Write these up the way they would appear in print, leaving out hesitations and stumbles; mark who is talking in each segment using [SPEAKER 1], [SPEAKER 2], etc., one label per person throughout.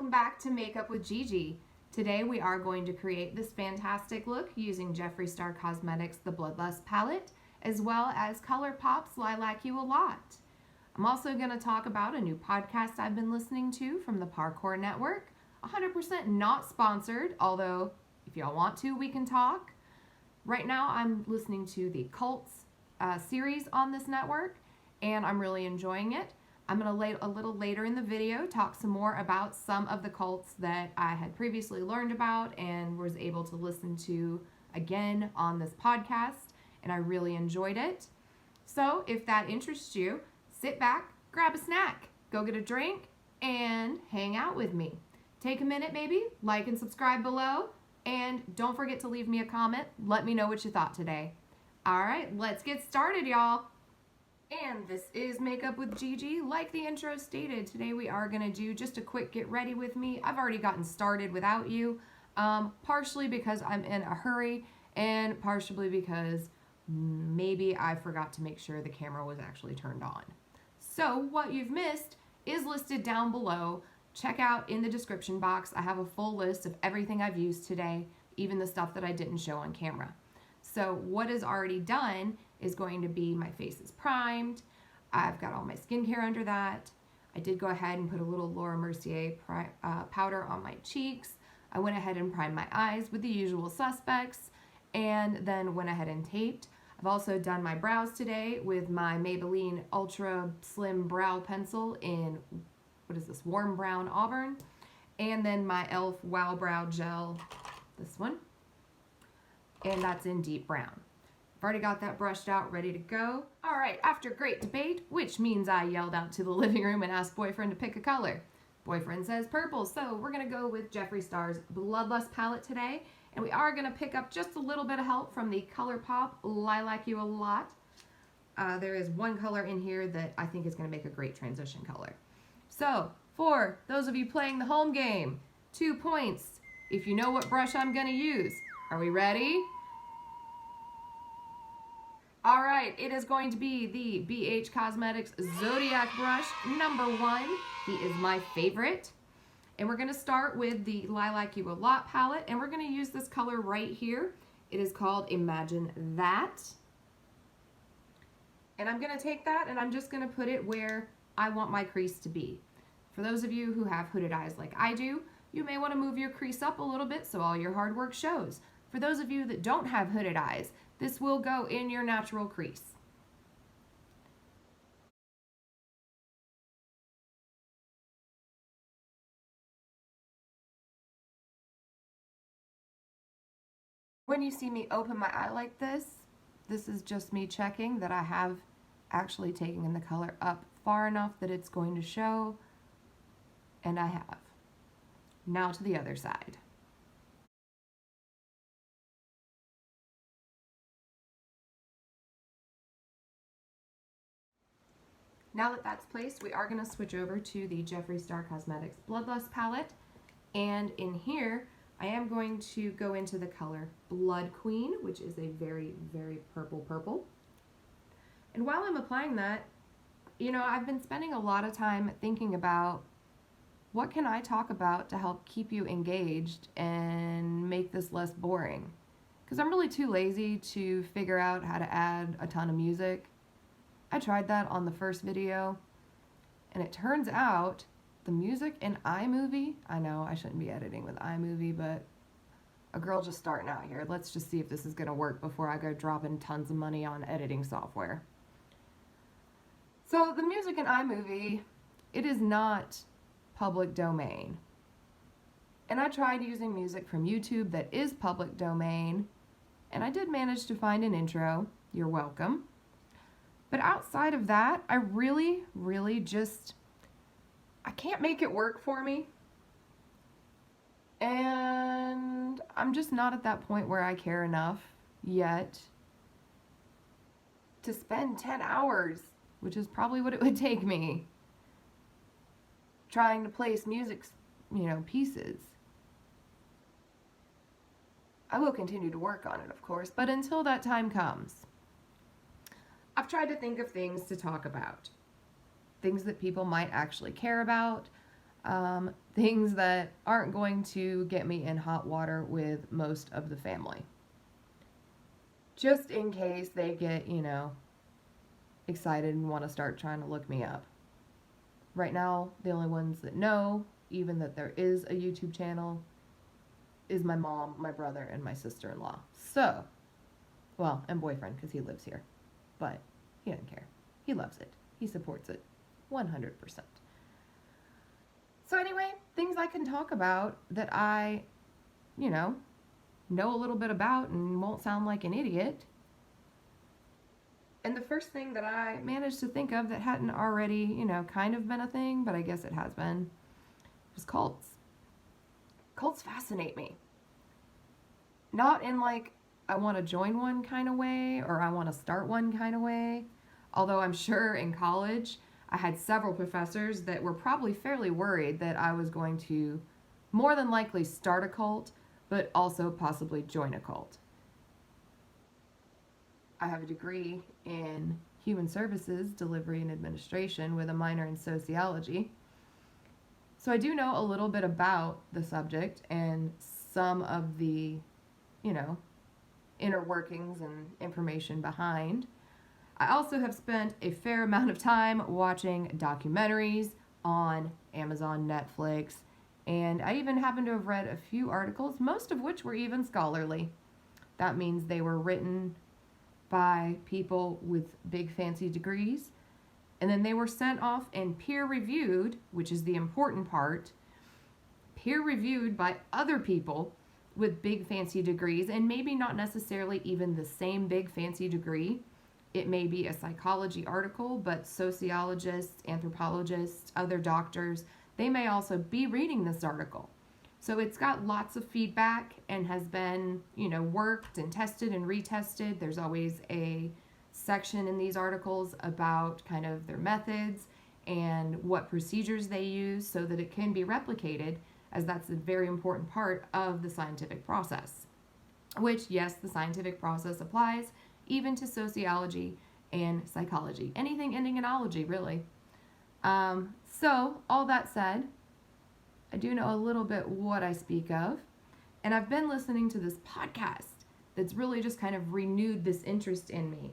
[SPEAKER 1] welcome back to Makeup with Gigi. Today we are going to create this fantastic look using Jeffree Star Cosmetics The Bloodlust palette, as well as ColourPop's Lilac You a Lot. I'm also going to talk about a new podcast I've been listening to from the Parkour Network. 100% not sponsored, although if y'all want to, we can talk. Right now I'm listening to the Cults series on this network, and I'm really enjoying it. I'm going to a little later in the video talk some more about some of the cults that I had previously learned about and was able to listen to again on this podcast, and I really enjoyed it. So if that interests you, sit back, grab a snack, go get a drink, and hang out with me. Take a minute maybe, like and subscribe below, and don't forget to leave me a comment. Let me know what you thought today. All right, let's get started, y'all. And this is Makeup with Gigi. Like the intro stated, today we are going to do just a quick get ready with me. I've already gotten started without you, partially because I'm in a hurry and partially because maybe I forgot to make sure the camera was actually turned on. So what you've missed is listed down below. Check out in the description box. I have a full list of everything I've used today, even the stuff that I didn't show on camera. So what is already done is going to be my face is primed. I've got all my skincare under that. I did go ahead and put a little Laura Mercier powder on my cheeks. I went ahead and primed my eyes with the usual suspects and then went ahead and taped. I've also done my brows today with my Maybelline Ultra Slim Brow Pencil in, what is this, Warm Brown Auburn. And then my e.l.f. Wow Brow Gel, this one. And that's in Deep Brown. I've already got that brushed out, ready to go. All right, after great debate, which means I yelled out to the living room and asked boyfriend to pick a color. Boyfriend says purple, so we're gonna go with Jeffree Star's Bloodlust palette today, and we are gonna pick up just a little bit of help from the ColourPop Lilac You a Lot. There is one color in here that I think is gonna make a great transition color. So, for those of you playing the home game, 2 points if you know what brush I'm gonna use. Are we ready? All right, it is going to be the BH Cosmetics Zodiac brush number 1. He is my favorite. And we're gonna start with the Lilac You a Lot palette, and we're gonna use this color right here. It is called Imagine That. And I'm gonna take that and I'm just gonna put it where I want my crease to be. For those of you who have hooded eyes like I do, you may wanna move your crease up a little bit so all your hard work shows. For those of you that don't have hooded eyes, this will go in your natural crease. When you see me open my eye like this is just me checking that I have actually taken the color up far enough that it's going to show, and I have. Now to the other side. Now that that's placed, we are going to switch over to the Jeffree Star Cosmetics Bloodlust palette. And in here, I am going to go into the color Blood Queen, which is a very, very purple. And while I'm applying that, you know, I've been spending a lot of time thinking about what can I talk about to help keep you engaged and make this less boring. Because I'm really too lazy to figure out how to add a ton of music. I tried that on the first video, and it turns out the music in iMovie, I know I shouldn't be editing with iMovie, but a girl just starting out here. Let's just see if this is gonna work before I go dropping tons of money on editing software. So the music in iMovie, it is not public domain. And I tried using music from YouTube that is public domain, and I did manage to find an intro. You're welcome. But outside of that, I really just, I can't make it work for me. And I'm just not at that point where I care enough yet to spend 10 hours, which is probably what it would take me, trying to place music, you know, pieces. I will continue to work on it, of course, but until that time comes, I've tried to think of things to talk about. Things that people might actually care about. things that aren't going to get me in hot water with most of the family. Just in case they get, excited and want to start trying to look me up. Right now, the only ones that know, even that there is a YouTube channel, is my mom, my brother, and my sister-in-law. So, well, and boyfriend, because he lives here. But he doesn't care. He loves it. He supports it 100%. So anyway, things I can talk about that I, know a little bit about and won't sound like an idiot. And the first thing that I managed to think of that hadn't already, kind of been a thing, but I guess it has been, was cults. Cults fascinate me. Not in like, I want to join one kind of way or I want to start one kind of way. Although I'm sure in college, I had several professors that were probably fairly worried that I was going to more than likely start a cult, but also possibly join a cult. I have a degree in human services, delivery, and administration with a minor in sociology. So I do know a little bit about the subject and some of the, inner workings and information behind. I also have spent a fair amount of time watching documentaries on Amazon, Netflix, and I even happen to have read a few articles, most of which were even scholarly. That means they were written by people with big fancy degrees, and then they were sent off and peer-reviewed, which is the important part, peer-reviewed by other people with big fancy degrees, and maybe not necessarily even the same big fancy degree. It may be a psychology article, but sociologists, anthropologists, other doctors, they may also be reading this article. So it's got lots of feedback and has been, worked and tested and retested. There's always a section in these articles about kind of their methods and what procedures they use so that it can be replicated, as that's a very important part of the scientific process. Which, yes, the scientific process applies even to sociology and psychology. Anything ending in ology, really. So, all that said, I do know a little bit what I speak of, and I've been listening to this podcast that's really just kind of renewed this interest in me.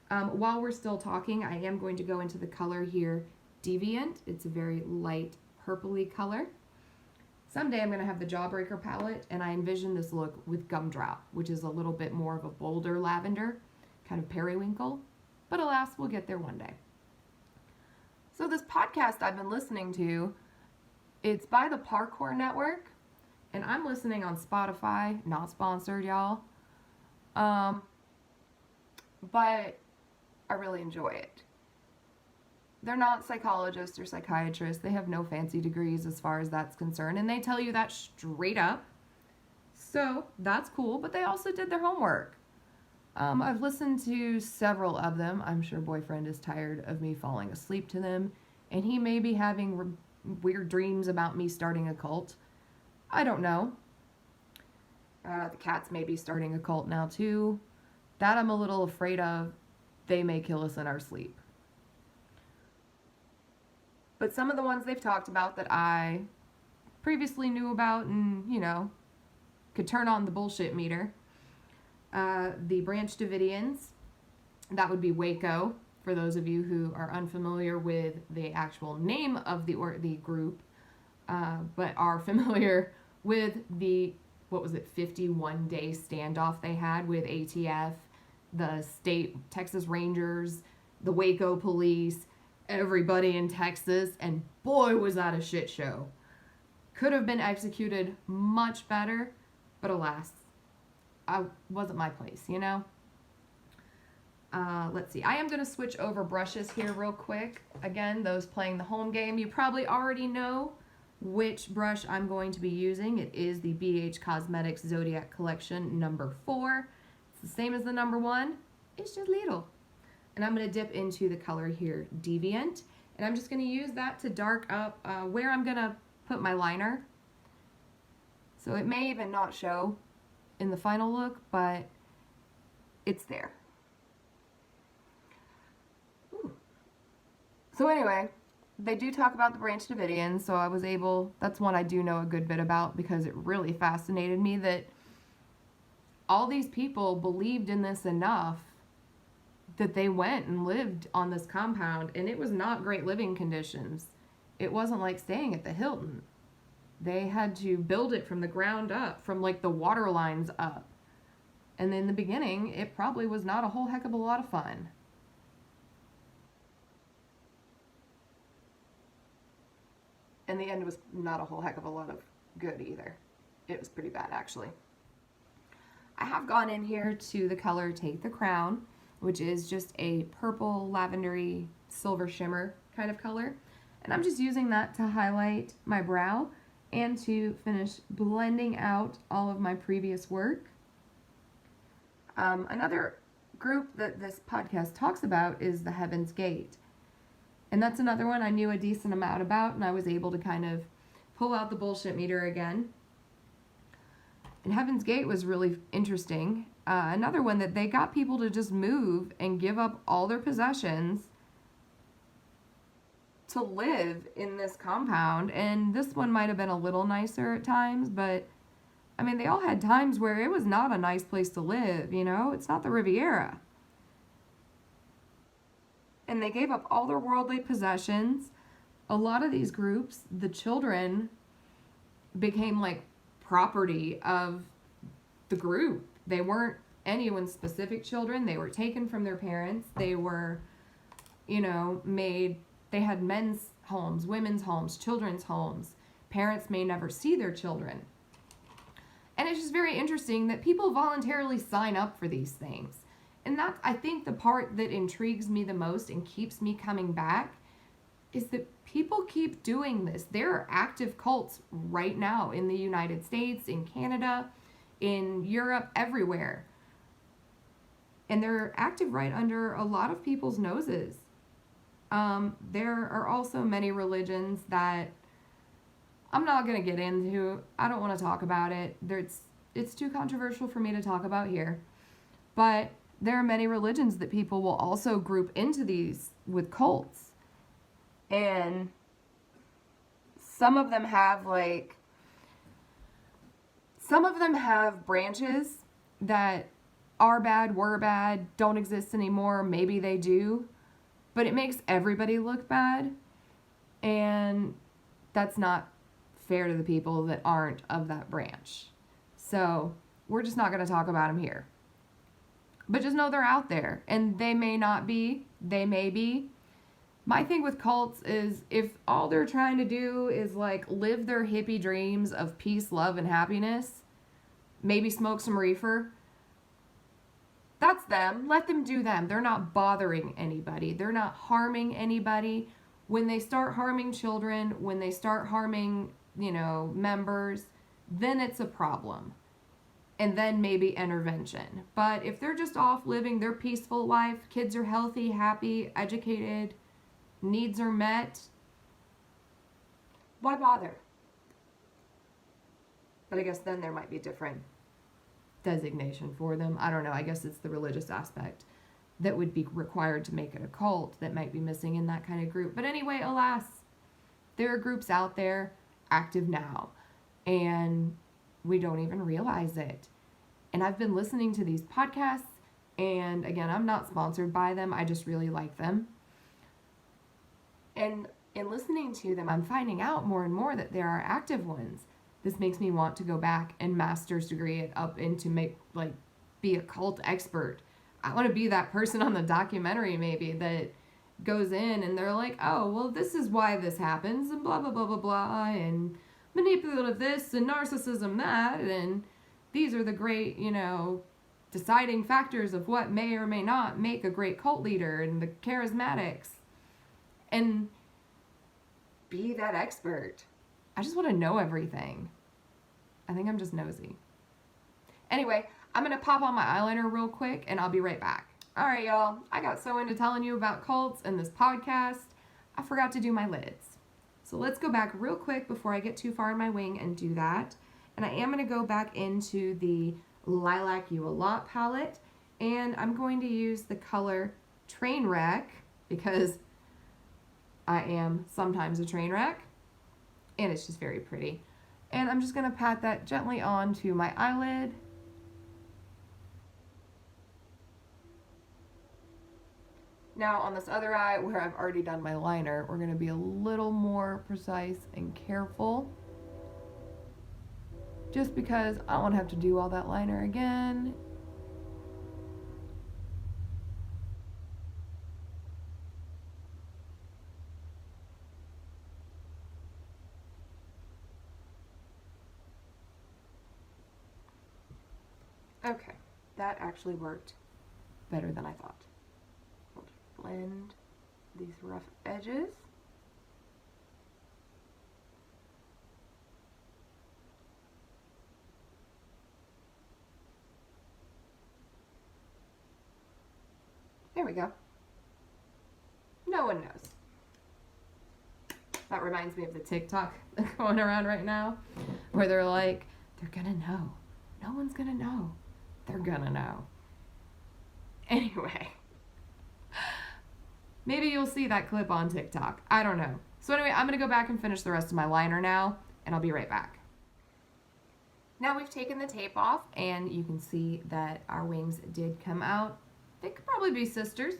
[SPEAKER 1] While we're still talking, I am going to go into the color here, Deviant. It's a very light purpley color. Someday I'm going to have the Jawbreaker palette, and I envision this look with Gumdrop, which is a little bit more of a bolder lavender, kind of periwinkle, but alas, we'll get there one day. So this podcast I've been listening to, it's by the Parkour Network, and I'm listening on Spotify, not sponsored, y'all, but I really enjoy it. They're not psychologists or psychiatrists. They have no fancy degrees as far as that's concerned, and they tell you that straight up. So that's cool, but they also did their homework. I've listened to several of them. I'm sure boyfriend is tired of me falling asleep to them, and he may be having weird dreams about me starting a cult. I don't know. The cats may be starting a cult now too. That I'm a little afraid of. They may kill us in our sleep. But some of the ones they've talked about that I previously knew about and, could turn on the bullshit meter. The Branch Davidians, that would be Waco, for those of you who are unfamiliar with the actual name of the group, but are familiar with the, 51-day standoff they had with ATF, the state Texas Rangers, the Waco police, everybody in Texas, and boy was that a shit show. Could have been executed much better, but alas, wasn't my place, Let's see. I am going to switch over brushes here real quick. Again, those playing the home game, you probably already know which brush I'm going to be using. It is the BH Cosmetics Zodiac Collection number 4. It's the same as the number 1. It's just little. And I'm going to dip into the color here, Deviant. And I'm just going to use that to dark up where I'm going to put my liner. So it may even not show in the final look, but it's there. Ooh. So anyway, they do talk about the Branch Davidians, so I was able, that's one I do know a good bit about because it really fascinated me that all these people believed in this enough that they went and lived on this compound, and it was not great living conditions. It wasn't like staying at the Hilton. They had to build it from the ground up, from like the water lines up. And in the beginning, it probably was not a whole heck of a lot of fun. In the end, it was not a whole heck of a lot of good either. It was pretty bad, actually. I have gone in here to the color Take the Crown, which is just a purple, lavendery, silver shimmer kind of color. And I'm just using that to highlight my brow and to finish blending out all of my previous work. Another group that this podcast talks about is the Heaven's Gate. And that's another one I knew a decent amount about, and I was able to kind of pull out the bullshit meter again. And Heaven's Gate was really interesting. Another one that they got people to just move and give up all their possessions to live in this compound. And this one might have been a little nicer at times, but I mean, they all had times where it was not a nice place to live, you know? It's not the Riviera. And they gave up all their worldly possessions. A lot of these groups, the children became like property of the group. They weren't anyone's specific children. They were taken from their parents. They were, you know, they had men's homes, women's homes, children's homes. Parents may never see their children. And it's just very interesting that people voluntarily sign up for these things. And that's, I think, the part that intrigues me the most and keeps me coming back is that people keep doing this. There are active cults right now in the United States, in Canada, in Europe, everywhere. And they're active right under a lot of people's noses. There are also many religions that I'm not going to get into. I don't want to talk about it. It's too controversial for me to talk about here. But there are many religions that people will also group into these with cults. And some of them have branches that are bad, were bad, don't exist anymore. Maybe they do. But it makes everybody look bad. And that's not fair to the people that aren't of that branch. So we're just not going to talk about them here. But just know they're out there. And they may not be. They may be. My thing with cults is if all they're trying to do is like live their hippie dreams of peace, love, and happiness, maybe smoke some reefer, that's them. Let them do them. They're not bothering anybody. They're not harming anybody. When they start harming children, when they start harming, members, then it's a problem. And then maybe intervention. But if they're just off living their peaceful life, kids are healthy, happy, educated, needs are met, why bother? But I guess then there might be different designation for them. I don't know. I guess it's the religious aspect that would be required to make it a cult that might be missing in that kind of group. But anyway, alas, there are groups out there active now, and we don't even realize it. And I've been listening to these podcasts, and again, I'm not sponsored by them. I just really like them. And in listening to them, I'm finding out more and more that there are active ones. This makes me want to go back and master's degree it up into be a cult expert. I want to be that person on the documentary maybe that goes in and they're like, oh, well, this is why this happens and blah, blah, blah, blah, blah, and manipulative this and narcissism that, and these are the great, deciding factors of what may or may not make a great cult leader and the charismatics. And be that expert. I just want to know everything. I think I'm just nosy. Anyway, I'm going to pop on my eyeliner real quick and I'll be right back. All right, y'all. I got so into telling you about cults and this podcast, I forgot to do my lids. So let's go back real quick before I get too far in my wing and do that. And I am going to go back into the Lilac You A Lot palette. And I'm going to use the color Trainwreck because I am sometimes a train wreck, and it's just very pretty. And I'm just going to pat that gently onto my eyelid. Now on this other eye where I've already done my liner, we're going to be a little more precise and careful. Just because I don't want to have to do all that liner again. Okay, that actually worked better than I thought. We'll just blend these rough edges. There we go. No one knows. That reminds me of the TikTok going around right now, where they're like, they're gonna know. No one's gonna know. They're gonna know. Anyway. Maybe you'll see that clip on TikTok. I don't know. So anyway, I'm gonna go back and finish the rest of my liner now, and I'll be right back. Now we've taken the tape off, and you can see that our wings did come out. They could probably be sisters,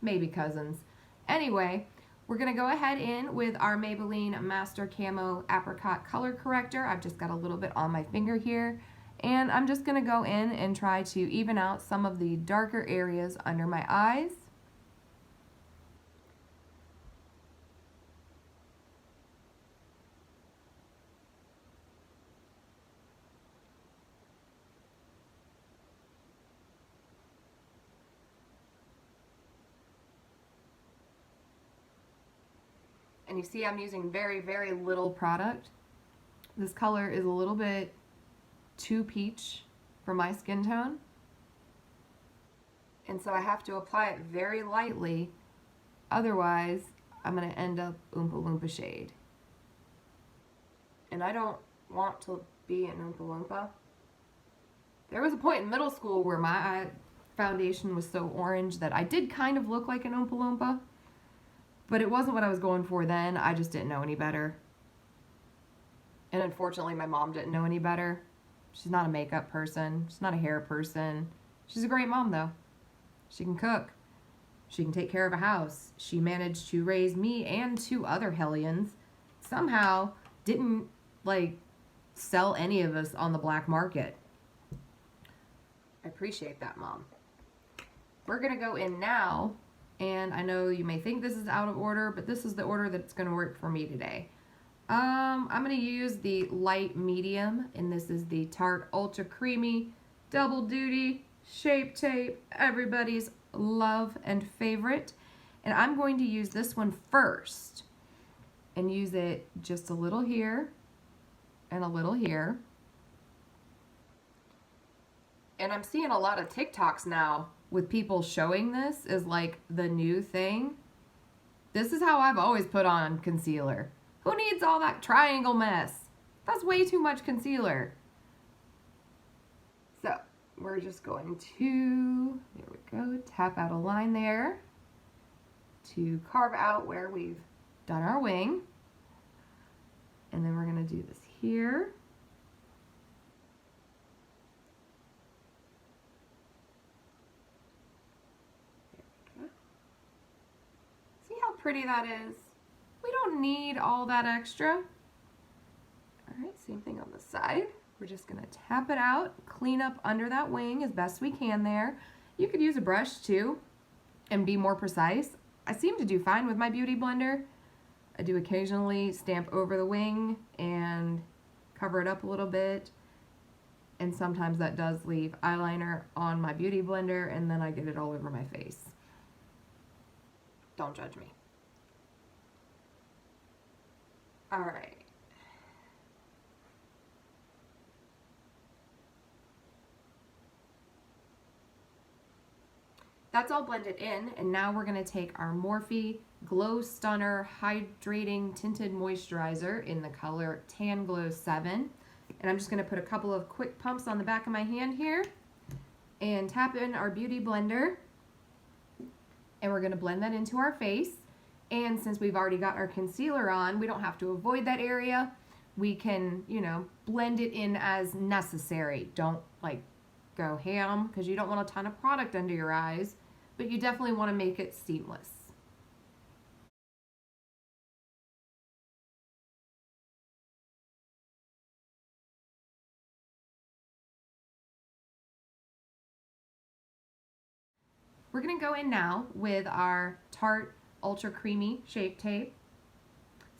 [SPEAKER 1] maybe cousins. Anyway, we're gonna go ahead in with our Maybelline Master Camo Apricot Color Corrector. I've just got a little bit on my finger here, and I'm just gonna go in and try to even out some of the darker areas under my eyes. And you see I'm using very, very little product. This color is a little bit too peach for my skin tone. And so I have to apply it very lightly. Otherwise, I'm going to end up Oompa Loompa shade. And I don't want to be an Oompa Loompa. There was a point in middle school where my eye foundation was so orange that I did kind of look like an Oompa Loompa. But it wasn't what I was going for then. I just didn't know any better. And unfortunately, my mom didn't know any better. She's not a makeup person. She's not a hair person. She's a great mom, though. She can cook. She can take care of a house. She managed to raise me and 2 other hellions. Somehow didn't, sell any of us on the black market. I appreciate that, Mom. We're going to go in now. And I know you may think this is out of order, but this is the order that's going to work for me today. I'm going to use the light medium, and this is the Tarte Ultra Creamy Double Duty Shape Tape, everybody's love and favorite. And I'm going to use this one first and use it just a little here and a little here. And I'm seeing a lot of TikToks now with people showing this as like the new thing. This is how I've always put on concealer. Who needs all that triangle mess? That's way too much concealer. So we're just going to, there we go, tap out a line there to carve out where we've done our wing. And then we're gonna do this here. Pretty that is. We don't need all that extra. All right, same thing on the side. We're just gonna tap it out, clean up under that wing as best we can there. You could use a brush too and be more precise. I seem to do fine with my beauty blender. I do occasionally stamp over the wing and cover it up a little bit. And sometimes that does leave eyeliner on my beauty blender and then I get it all over my face. Don't judge me. All right. That's all blended in, and now we're going to take our Morphe Glow Stunner Hydrating Tinted Moisturizer in the color Tan Glow 7. And I'm just going to put a couple of quick pumps on the back of my hand here and tap in our Beauty Blender. And we're going to blend that into our face. And since we've already got our concealer on, we don't have to avoid that area. We can, you know, blend it in as necessary. Don't like go ham because you don't want a ton of product under your eyes, but you definitely want to make it seamless. We're going to go in now with our Tarte Ultra Creamy Shape Tape.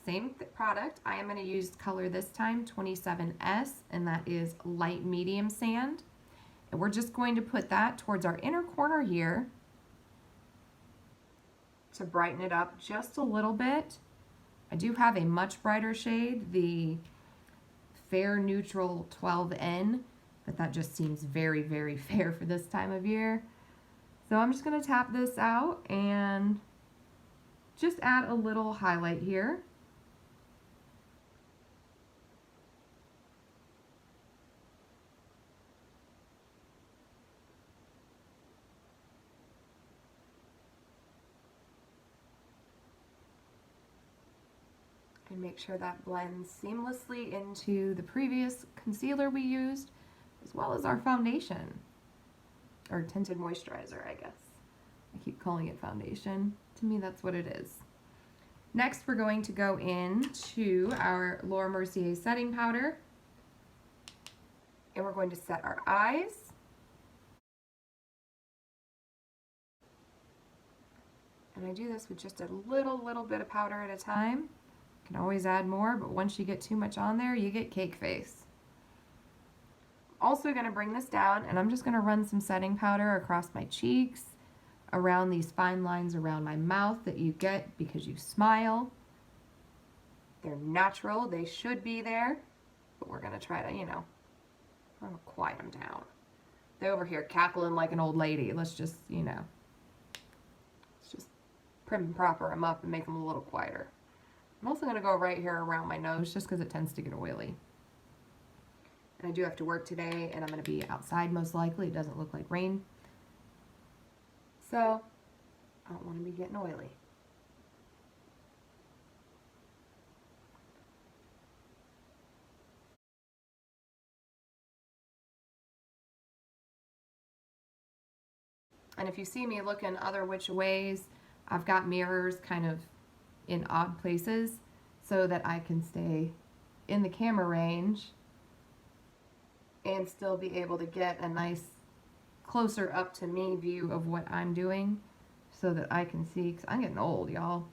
[SPEAKER 1] Same product. I am going to use color this time 27S, and that is light medium sand. And we're just going to put that towards our inner corner here to brighten it up just a little bit. I do have a much brighter shade, the Fair Neutral 12N, but that just seems very, very fair for this time of year. So I'm just going to tap this out and just add a little highlight here. And make sure that blends seamlessly into the previous concealer we used, as well as our foundation, or tinted moisturizer, I guess. I keep calling it foundation. To me, that's what it is. Next, we're going to go into our Laura Mercier setting powder, and we're going to set our eyes. And I do this with just a little bit of powder at a time. You can always add more, but once you get too much on there, you get cake face. Also going to bring this down, and I'm just going to run some setting powder across my cheeks, around these fine lines around my mouth that you get because you smile. They're natural, they should be there, but we're going to try to, you know, we're going to quiet them down. They're over here cackling like an old lady. Let's just, you know, let's just prim and proper them up and make them a little quieter. I'm also going to go right here around my nose just because it tends to get oily. And I do have to work today, and I'm going to be outside most likely. It doesn't look like rain. So, I don't want to be getting oily. And if you see me looking other which ways, I've got mirrors kind of in odd places so that I can stay in the camera range and still be able to get a nice closer up to me view of what I'm doing so that I can see, because I'm getting old, y'all.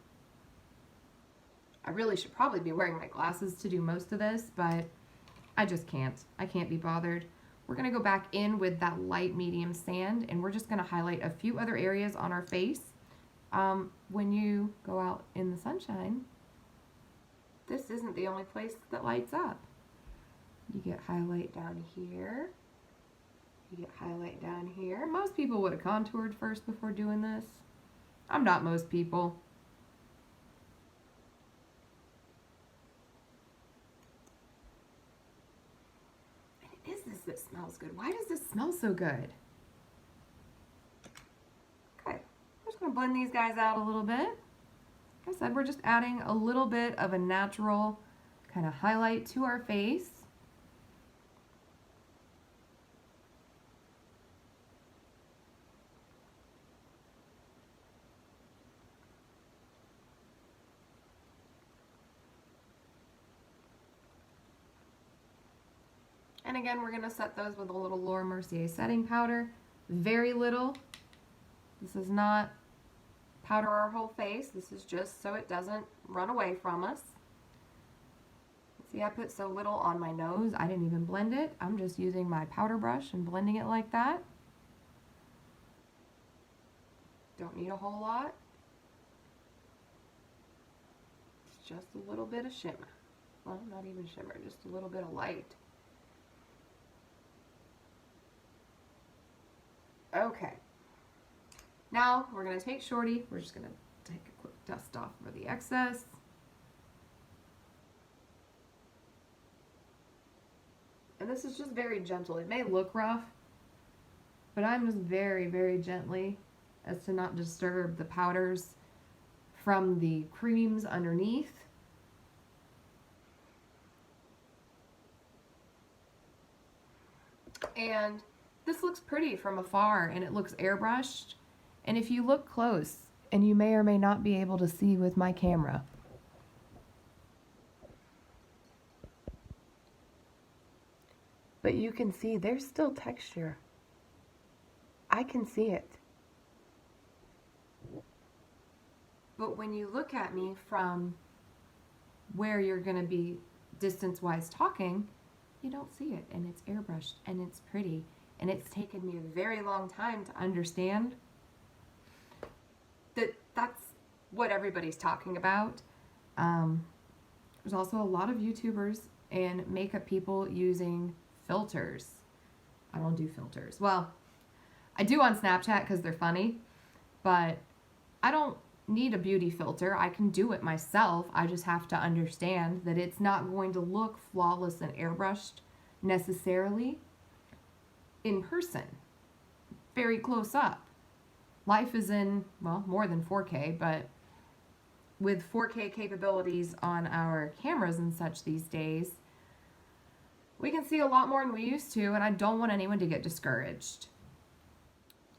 [SPEAKER 1] I really should probably be wearing my glasses to do most of this, but I just can't. I can't be bothered. We're going to go back in with that light medium sand, and we're just going to highlight a few other areas on our face. When you go out in the sunshine, this isn't the only place that lights up. You get highlight down here. You get highlight down here. Most people would have contoured first before doing this. I'm not most people. And it is this that smells good. Why does this smell so good? Okay, I'm just going to blend these guys out a little bit. Like I said, we're just adding a little bit of a natural kind of highlight to our face. And again, we're going to set those with a little Laura Mercier setting powder. Very little. This is not powder our whole face. This is just so it doesn't run away from us. See, I put so little on my nose. I didn't even blend it. I'm just using my powder brush and blending it like that. Don't need a whole lot. It's just a little bit of shimmer. Well, not even shimmer, just a little bit of light. Okay, now we're going to take Shorty. We're just going to take a quick dust off of the excess. And this is just very gentle. It may look rough, but I'm just very, very gently as to not disturb the powder's from the creams underneath. And this looks pretty from afar, and it looks airbrushed. And if you look close, and you may or may not be able to see with my camera, but you can see there's still texture. I can see it. But when you look at me from where you're going to be distance-wise talking, you don't see it, and it's airbrushed, and it's pretty, and it's taken me a very long time to understand that that's what everybody's talking about. There's also a lot of YouTubers and makeup people using filters. I don't do filters. Well, I do on Snapchat because they're funny, but I don't need a beauty filter. I can do it myself. I just have to understand that it's not going to look flawless and airbrushed necessarily in person, very close up. Life is in, well, more than 4K, but with 4K capabilities on our cameras and such these days, we can see a lot more than we used to, and I don't want anyone to get discouraged.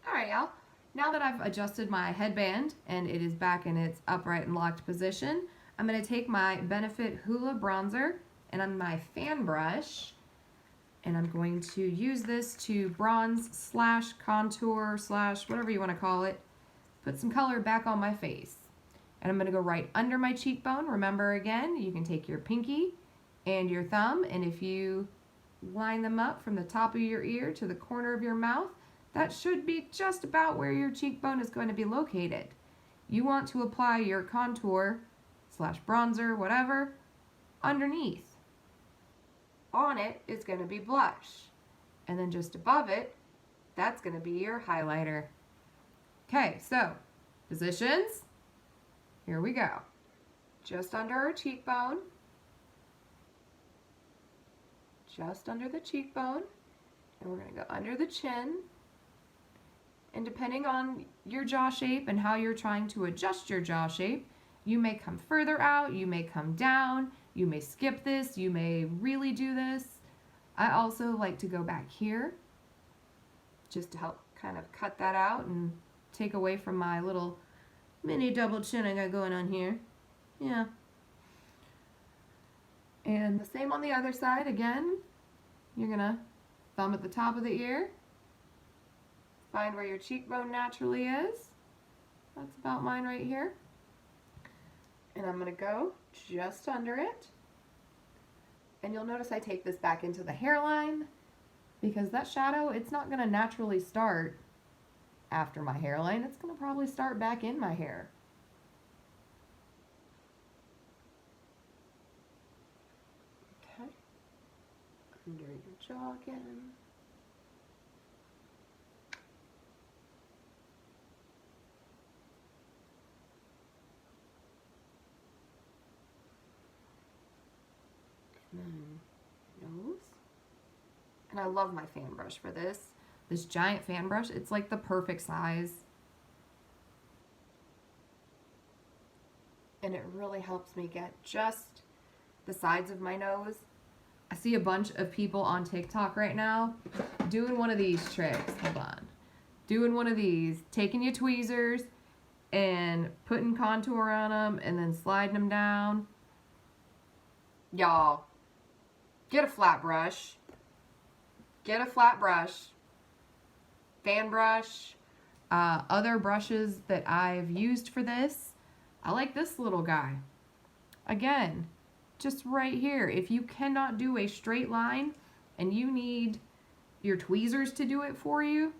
[SPEAKER 1] All right, y'all. Now that I've adjusted my headband and it is back in its upright and locked position, I'm going to take my Benefit Hoola bronzer and on my fan brush, and I'm going to use this to bronze slash contour slash whatever you want to call it, put some color back on my face. And I'm going to go right under my cheekbone. Remember, again, you can take your pinky and your thumb, and if you line them up from the top of your ear to the corner of your mouth, that should be just about where your cheekbone is going to be located. You want to apply your contour slash bronzer, whatever, underneath. On it is going to be blush. And then just above it, that's going to be your highlighter. Okay, so positions. Here we go. Just under our cheekbone. Just under the cheekbone. And we're going to go under the chin. And depending on your jaw shape and how you're trying to adjust your jaw shape, you may come further out, you may come down, you may skip this, you may really do this. I also like to go back here just to help kind of cut that out and take away from my little mini double chin I got going on here. Yeah. And the same on the other side. Again, you're going to thumb at the top of the ear. Find where your cheekbone naturally is. That's about mine right here. And I'm going to go just under it. And you'll notice I take this back into the hairline because that shadow, it's not going to naturally start after my hairline. It's going to probably start back in my hair. Okay. Under your jaw again. Nose. And I love my fan brush for this. This giant fan brush, it's like the perfect size. And it really helps me get just the sides of my nose. I see a bunch of people on TikTok right now doing one of these tricks. Hold on. Doing one of these, taking your tweezers and putting contour on them and then sliding them down. Y'all, get a flat brush. Get a flat brush. Fan brush. Other brushes that I've used for this. I like this little guy. Again, just right here. If you cannot do a straight line and you need your tweezers to do it for you,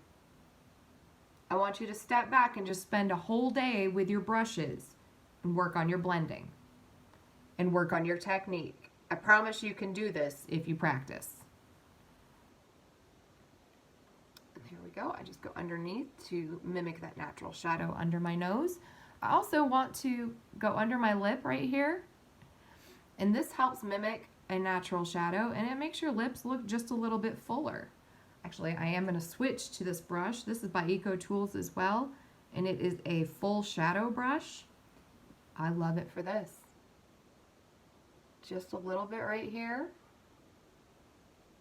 [SPEAKER 1] I want you to step back and just spend a whole day with your brushes and work on your blending and work on your technique. I promise you can do this if you practice. And here we go. I just go underneath to mimic that natural shadow under my nose. I also want to go under my lip right here. And this helps mimic a natural shadow and it makes your lips look just a little bit fuller. Actually, I am going to switch to this brush. This is by Eco Tools as well. And it is a full shadow brush. I love it for this. Just a little bit right here,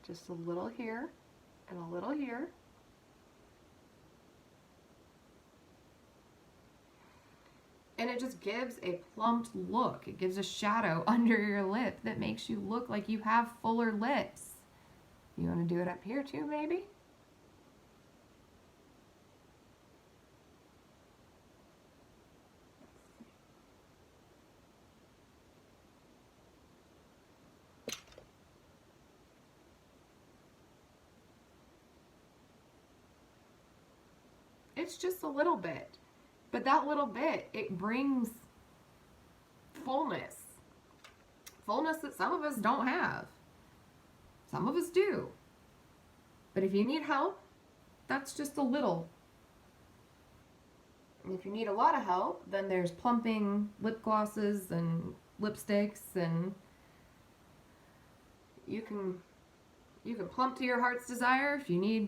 [SPEAKER 1] just a little here, and a little here. And it just gives a plumped look. It gives a shadow under your lip that makes you look like you have fuller lips. You want to do it up here too, maybe? It's just a little bit. But that little bit, it brings fullness. Fullness that some of us don't have. Some of us do. But if you need help, that's just a little. And if you need a lot of help, then there's plumping lip glosses and lipsticks, and you can plump to your heart's desire. If you need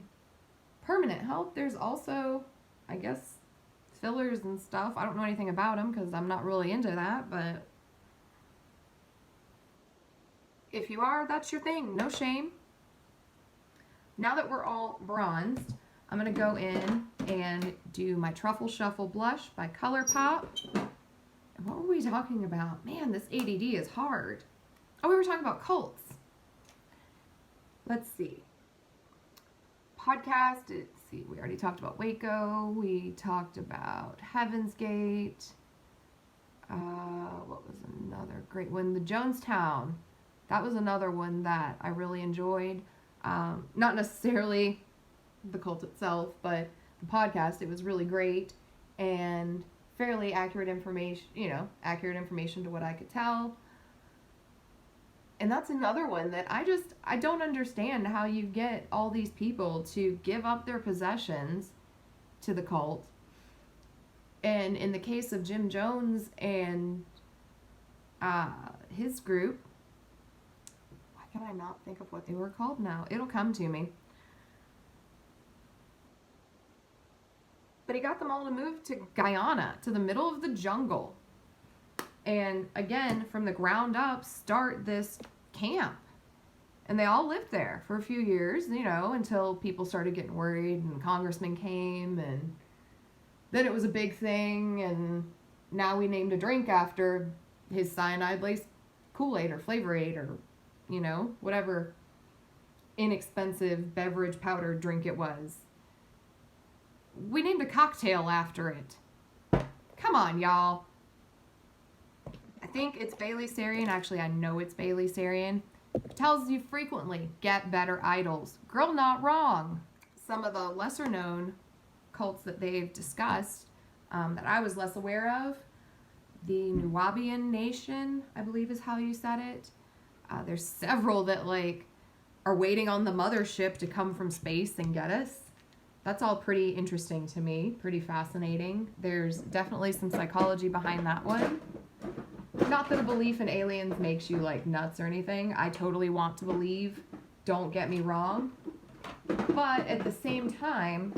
[SPEAKER 1] permanent help, there's also, I guess, fillers and stuff. I don't know anything about them because I'm not really into that, but if you are, that's your thing. No shame. Now that we're all bronzed, I'm going to go in and do my Truffle Shuffle blush by ColourPop. And what were we talking about? Man, this ADD is hard. Oh, we were talking about cults. Let's see. Podcast, let's see, we already talked about Waco. We talked about Heaven's Gate. What was another great one? The Jonestown. That was another one that I really enjoyed. Not necessarily the cult itself, but the podcast. It was really great and fairly accurate information, accurate information to what I could tell. And that's another one that I don't understand how you get all these people to give up their possessions to the cult. And in the case of Jim Jones and his group, why can I not think of what they were called now? It'll come to me. But he got them all to move to Guyana, to the middle of the jungle. And again, from the ground up, start this camp. And they all lived there for a few years, until people started getting worried and congressmen came, and then it was a big thing, and now we named a drink after his cyanide-laced Kool-Aid or Flavor Aid or, whatever inexpensive beverage powder drink it was. We named a cocktail after it. Come on, y'all. I think it's Bailey Sarian. Actually, I know it's Bailey Sarian. Tells you frequently, get better idols. Girl, not wrong. Some of the lesser known cults that they've discussed that I was less aware of. The Nubian Nation, I believe is how you said it. There's several that are waiting on the mothership to come from space and get us. That's all pretty interesting to me, pretty fascinating. There's definitely some psychology behind that one. Not that a belief in aliens makes you nuts or anything. I totally want to believe, don't get me wrong. But at the same time,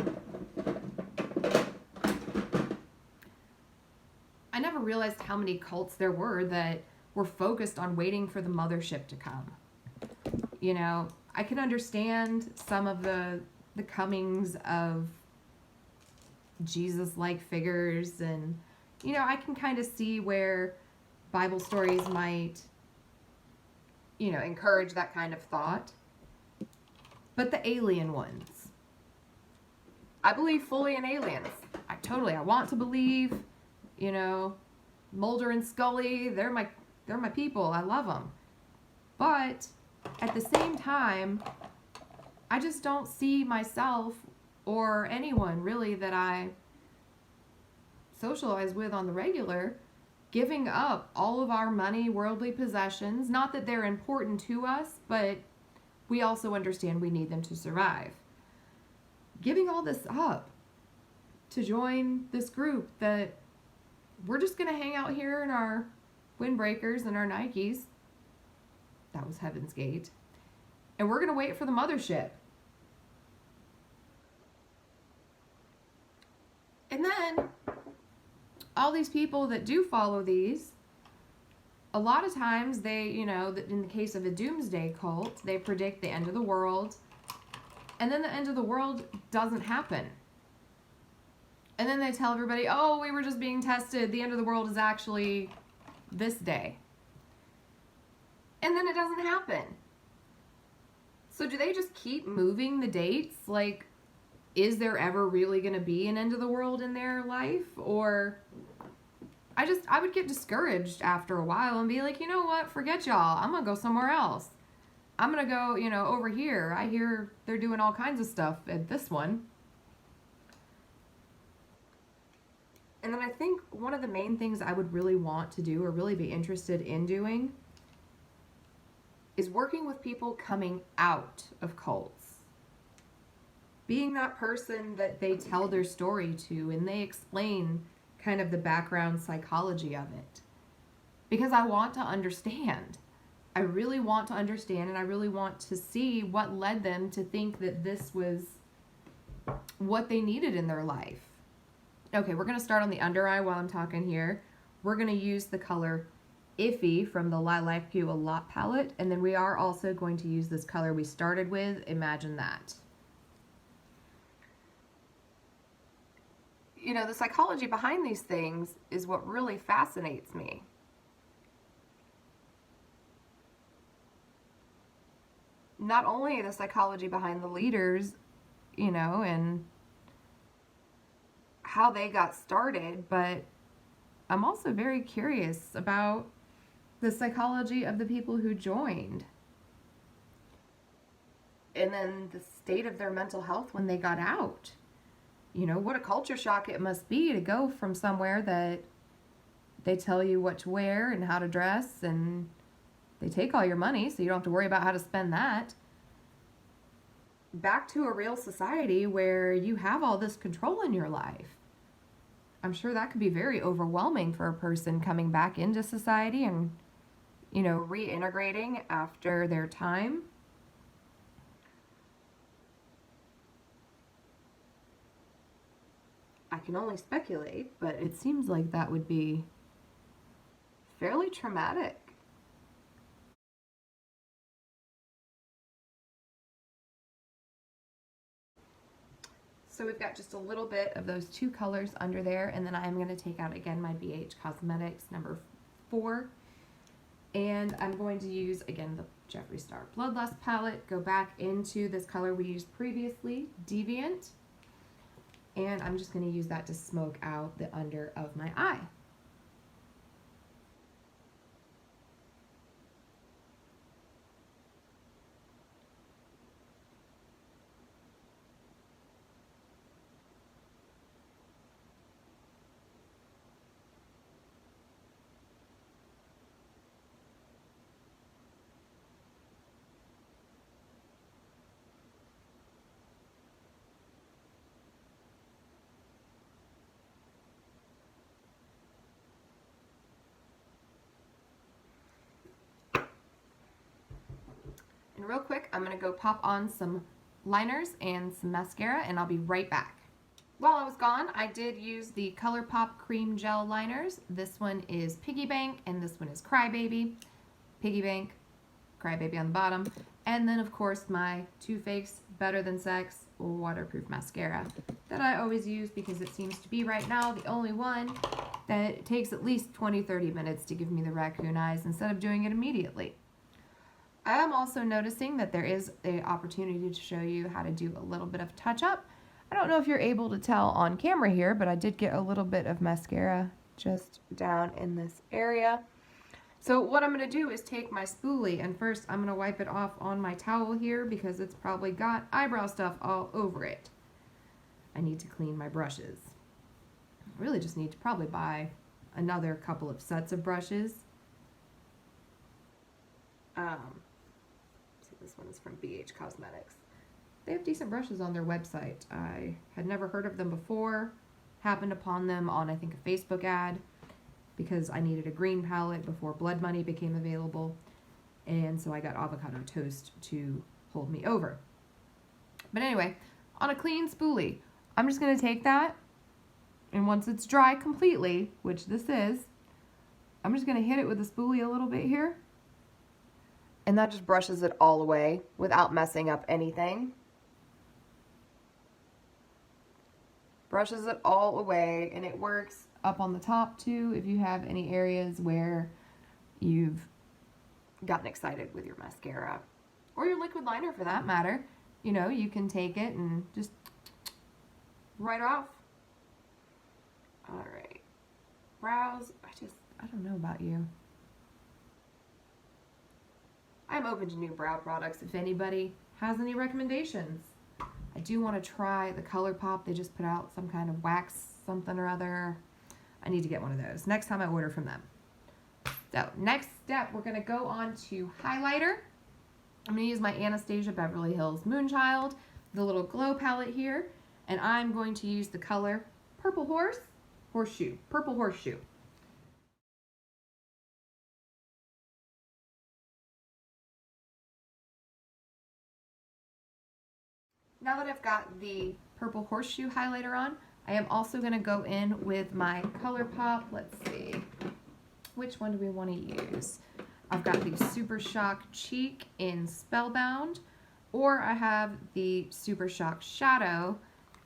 [SPEAKER 1] I never realized how many cults there were that were focused on waiting for the mothership to come. I can understand some of the comings of Jesus-like figures, and I can kind of see where Bible stories might encourage that kind of thought. But the alien ones, I believe fully in aliens. I want to believe, Mulder and Scully, they're my people. I love them. But at the same time, I just don't see myself or anyone really that I socialize with on the regular giving up all of our money, worldly possessions. Not that they're important to us, but we also understand we need them to survive. Giving all this up to join this group that we're just going to hang out here in our windbreakers and our Nikes. That was Heaven's Gate. And we're going to wait for the mothership. And then all these people that do follow these, a lot of times they, you know, in the case of a doomsday cult, they predict the end of the world, and then the end of the world doesn't happen. And then they tell everybody, oh, we were just being tested. The end of the world is actually this day. And then it doesn't happen. So do they just keep moving the dates? Like, is there ever really going to be an end of the world in their life? Or I would get discouraged after a while and be like, you know what, forget y'all. I'm going to go somewhere else. I'm going to go, you know, over here. I hear they're doing all kinds of stuff at this one. And then I think one of the main things I would really want to do or really be interested in doing is working with people coming out of cults. Being that person that they tell their story to and they explain kind of the background psychology of it. Because I want to understand. I really want to understand, and I really want to see what led them to think that this was what they needed in their life. Okay, we're going to start on the under eye while I'm talking here. We're going to use the color Iffy from the Lilac palette, and then we are also going to use this color we started with, Imagine That. You know, the psychology behind these things is what really fascinates me. Not only the psychology behind the leaders, you know, and how they got started, but I'm also very curious about the psychology of the people who joined. And then the state of their mental health when they got out. You know, what a culture shock it must be to go from somewhere that they tell you what to wear and how to dress, and they take all your money so you don't have to worry about how to spend that, back to a real society where you have all this control in your life. I'm sure that could be very overwhelming for a person coming back into society and, you know, reintegrating after their time. I can only speculate, but it seems like that would be fairly traumatic. So we've got just a little bit of those two colors under there, and then I am going to take out again my BH Cosmetics number 4, and I'm going to use again the Jeffree Star Bloodlust palette, go back into this color we used previously, Deviant, and I'm just going to use that to smoke out the under of my eye. And real quick, I'm going to go pop on some liners and some mascara, and I'll be right back. While I was gone, I did use the ColourPop Cream Gel Liners. This one is Piggy Bank, and this one is Crybaby. Piggy Bank, Crybaby on the bottom. And then, of course, my Too Faced Better Than Sex Waterproof Mascara that I always use because it seems to be right now the only one that takes at least 20-30 minutes to give me the raccoon eyes instead of doing it immediately. I am also noticing that there is an opportunity to show you how to do a little bit of touch-up. I don't know if you're able to tell on camera here, but I did get a little bit of mascara just down in this area. So what I'm going to do is take my spoolie, and first I'm going to wipe it off on my towel here because it's probably got eyebrow stuff all over it. I need to clean my brushes. I really just need to probably buy another couple of sets of brushes. This one is from BH Cosmetics. They have decent brushes on their website. I had never heard of them before, happened upon them on I think a Facebook ad because I needed a green palette before Blood Money became available, and so I got Avocado Toast to hold me over. But anyway, on a clean spoolie, I'm just going to take that And once it's dry completely, which this is, I'm just going to hit it with a spoolie a little bit here. And that just brushes it all away without messing up anything. Brushes it all away, and it works up on the top too if you have any areas where you've gotten excited with your mascara. Or your liquid liner for that matter. You know, you can take it and just right off. Alright. Brows, I don't know about you. I'm open to new brow products if anybody has any recommendations. I do want to try the ColourPop. They just put out some kind of wax something or other. I need to get one of those next time I order from them. So next step, we're going to go on to highlighter. I'm going to use my Anastasia Beverly Hills Moonchild, the little glow palette here, and I'm going to use the color Purple Horseshoe. Now that I've got the Purple Horseshoe highlighter on, I am also going to go in with my ColourPop. Let's see, which one do we want to use? I've got the Super Shock Cheek in Spellbound, or I have the Super Shock Shadow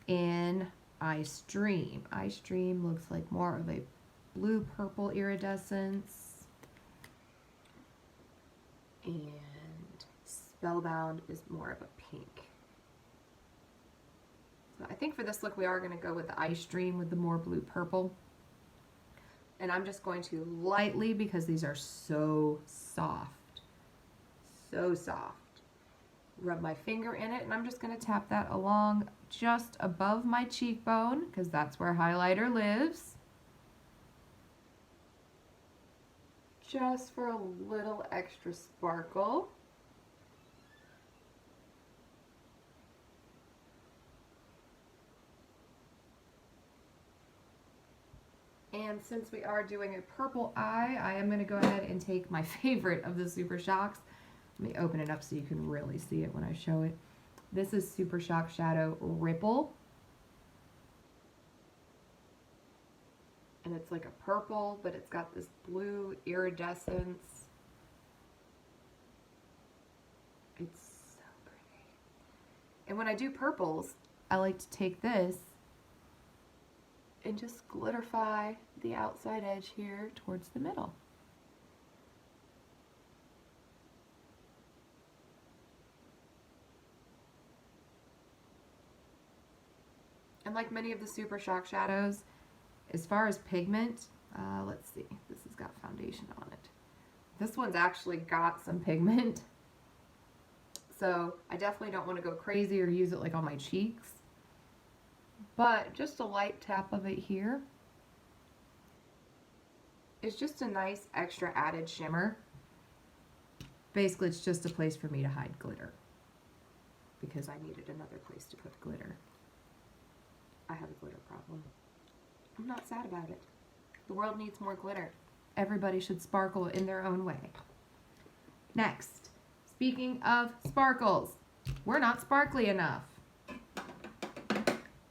[SPEAKER 1] in Ice Dream. Ice Dream looks like more of a blue-purple iridescence, and Spellbound is more of a pink. So I think for this look we are going to go with the Ice Dream with the more blue-purple. And I'm just going to lightly, because these are so soft, rub my finger in it, and I'm just going to tap that along just above my cheekbone, because that's where highlighter lives. Just for a little extra sparkle. And since we are doing a purple eye, I am going to go ahead and take my favorite of the Super Shocks. Let me open it up so you can really see it when I show it. This is Super Shock Shadow Ripple. And it's like a purple, but it's got this blue iridescence. It's so pretty. And when I do purples, I like to take this and just glitterify the outside edge here towards the middle. And like many of the Super Shock shadows, as far as pigment, let's see, this has got foundation on it. This one's actually got some pigment, so I definitely don't want to go crazy or use it like on my cheeks. But just a light tap of it here is just a nice extra added shimmer. Basically, it's just a place for me to hide glitter because I needed another place to put glitter. I have a glitter problem. I'm not sad about it. The world needs more glitter. Everybody should sparkle in their own way. Next, speaking of sparkles, we're not sparkly enough.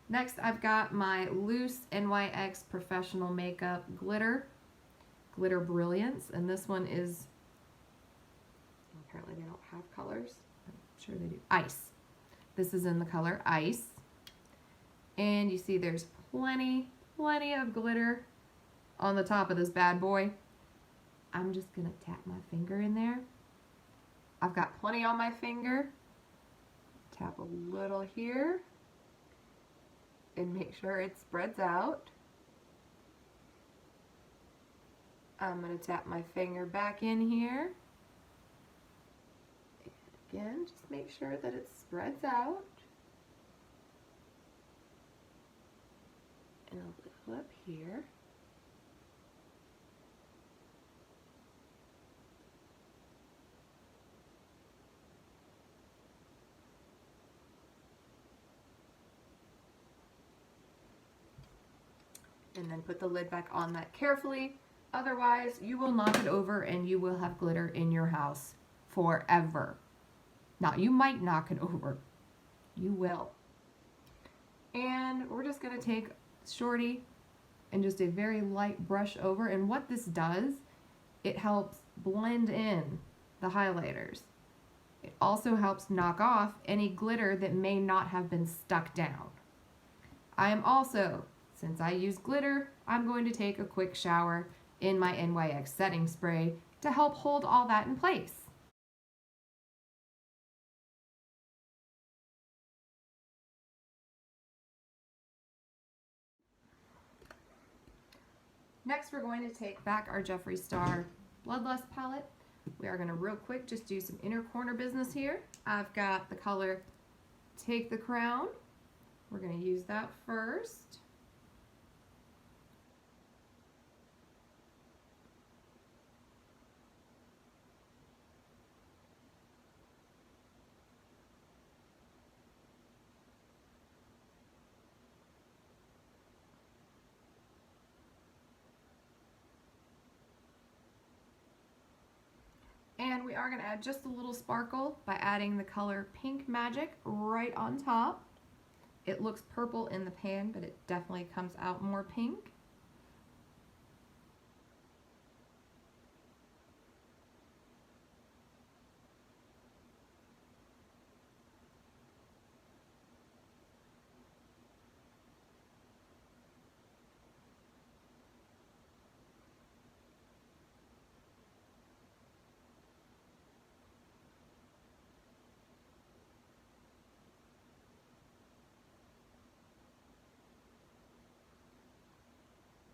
[SPEAKER 1] Next, I've got my loose NYX Professional Makeup Glitter Brilliance, and this one is, apparently they don't have colors. I'm sure they do. Ice. This is in the color Ice. And you see there's plenty of glitter on the top of this bad boy. I'm just going to tap my finger in there. I've got plenty on my finger. Tap a little here. And make sure it spreads out. I'm going to tap my finger back in here. And again, just make sure that it spreads out. And a little up here. And then put the lid back on that carefully. Otherwise, you will knock it over and you will have glitter in your house forever. Now, you might knock it over. You will. And we're just going to take Shorty and just a very light brush over. And what this does, it helps blend in the highlighters. It also helps knock off any glitter that may not have been stuck down. I am also, since I use glitter, I'm going to take a quick shower in my NYX setting spray to help hold all that in place. Next, we're going to take back our Jeffree Star Bloodlust palette. We are going to real quick just do some inner corner business here. I've got the color Take the Crown. We're going to use that first. And we are going to add just a little sparkle by adding the color Pink Magic right on top. It looks purple in the pan, but it definitely comes out more pink.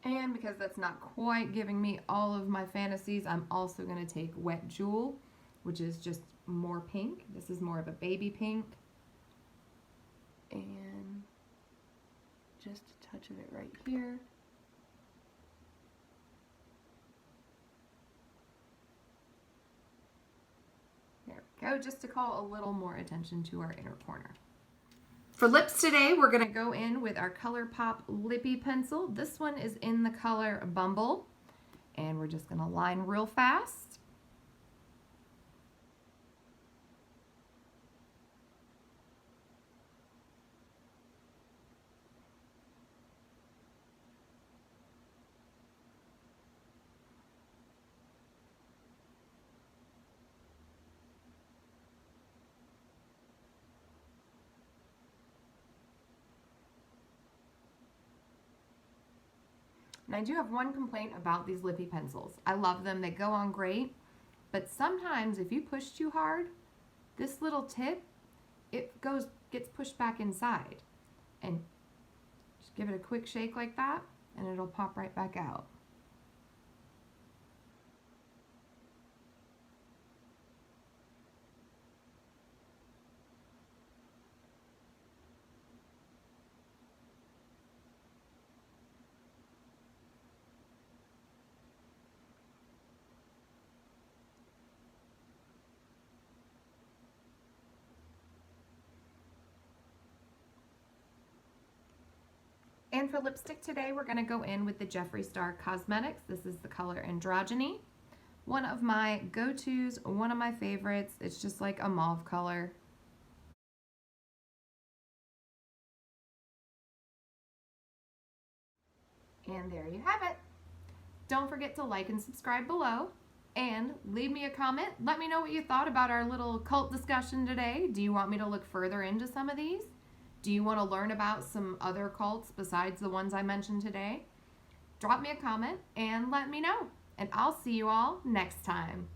[SPEAKER 1] And because that's not quite giving me all of my fantasies, I'm also going to take Wet Jewel, which is just more pink. This is more of a baby pink. And just a touch of it right here. There we go, just to call a little more attention to our inner corner. For lips today, we're going to go in with our ColourPop Lippy Pencil. This one is in the color Bumble, and we're just going to line real fast. And I do have one complaint about these lippy pencils. I love them, they go on great, but sometimes if you push too hard, this little tip, gets pushed back inside. And just give it a quick shake like that, and it'll pop right back out. And for lipstick today, we're going to go in with the Jeffree Star Cosmetics. This is the color Androgyny. One of my go-tos, one of my favorites. It's just like a mauve color. And there you have it. Don't forget to like and subscribe below. And leave me a comment. Let me know what you thought about our little cult discussion today. Do you want me to look further into some of these? Do you want to learn about some other cults besides the ones I mentioned today? Drop me a comment and let me know. And I'll see you all next time.